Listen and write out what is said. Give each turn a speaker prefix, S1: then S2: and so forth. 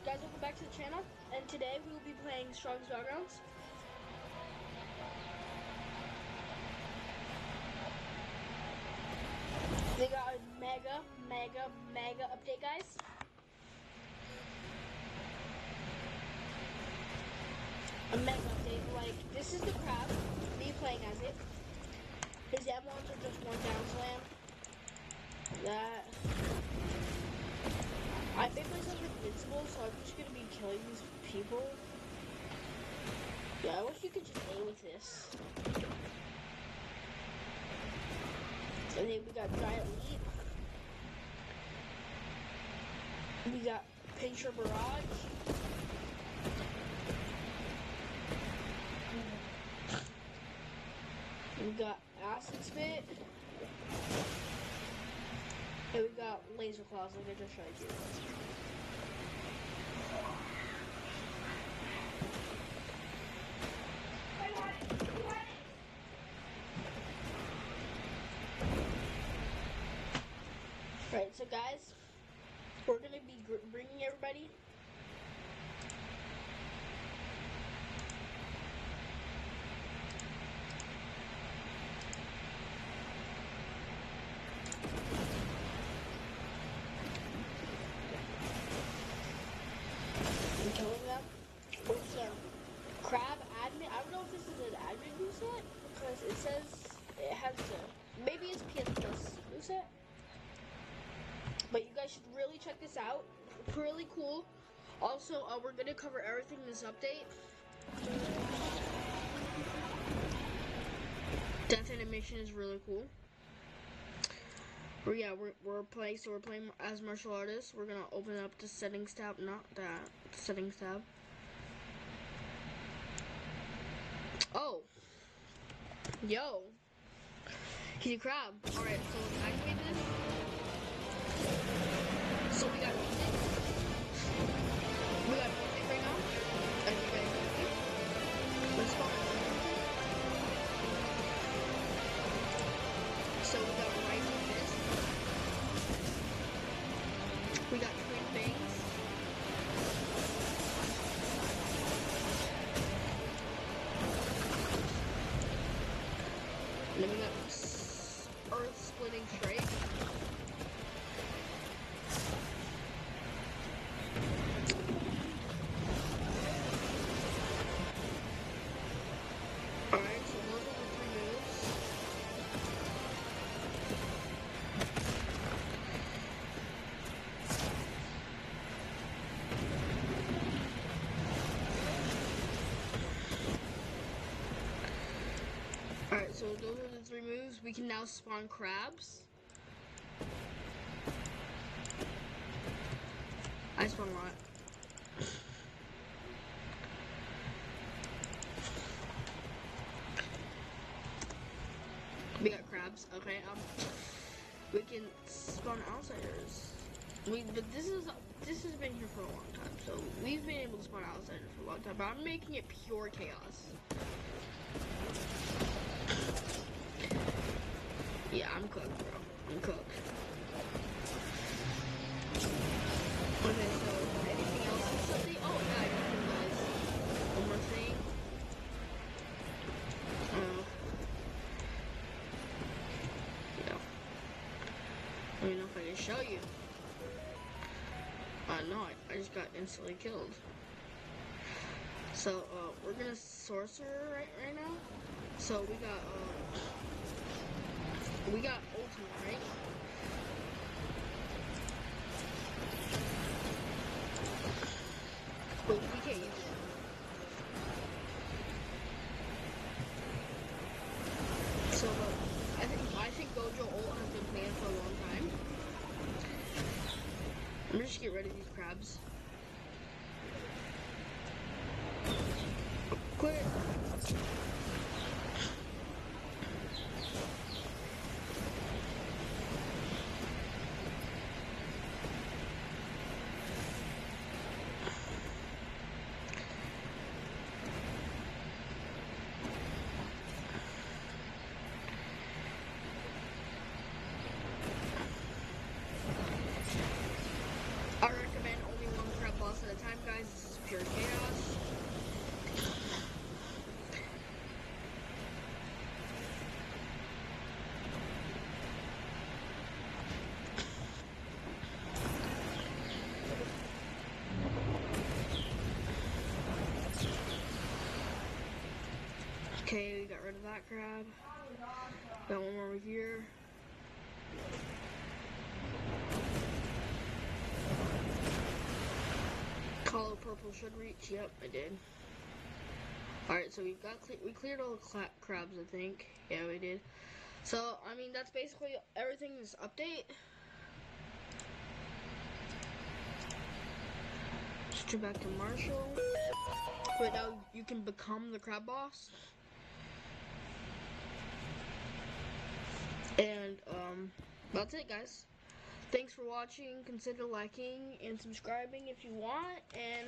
S1: Guys, welcome back to the channel, and today we will be playing Strong's Battlegrounds. They got a mega update, guys. A mega update. Like, this is the crab, me playing as it. His emblems are just one down slam. That. I made myself invincible, so I'm just gonna be killing these people. Yeah, I wish you could just aim with this. And then we got Giant Leap. We got Pincher Barrage. We got Acid Spit. And we got Laser Claws, like I just showed you. Right, so guys, we're gonna be bringing everybody. I'm killing them with some crab admin. I don't know if this is an admin moveset because it says it has the, maybe it's PS Plus moveset. But you guys should really check this out. It's really cool. Also, we're gonna cover everything in this update. Death animation is really cool. But yeah, we're playing. So we're playing as martial artists. We're gonna open up the settings tab, not that settings tab. Oh, yo, he's a crab. All right, so let's activate this. So we got music. We got music right now. As you guys can see. Let's spawn. So we got Rising Fist. We got Twin Fangs. And then we got Earth Splitting Strike. Alright, so those are the 3 moves. We can now spawn crabs. I spawn a lot. We got crabs, okay, we can spawn outsiders. But this has been here for a long time, so we've been able to spawn outsiders for a long time, but I'm making it pure chaos. Yeah, I'm cooked, bro. I'm cooked. Okay, so anything else in this update? Oh, yeah, I just realized one more thing. Yeah. I don't know if I can show you. No, I just got instantly killed. So, we're gonna sorcerer right now. So we got ultimate, right? Wait, we can't use it. So, I think Gojo ult has been banned for a long time. I'm just gonna get rid of these crabs. Quit. I recommend only one crab boss at a time. Okay, we got rid of that crab. Got one more over here. Hollow purple should reach. Yep, I did. Alright, so we cleared all the crabs, I think. Yeah, we did. So, I mean, that's basically everything in this update. Switch back to Marshall. Right now, you can become the crab boss. And, that's it, guys. Thanks for watching. Consider liking and subscribing if you want. And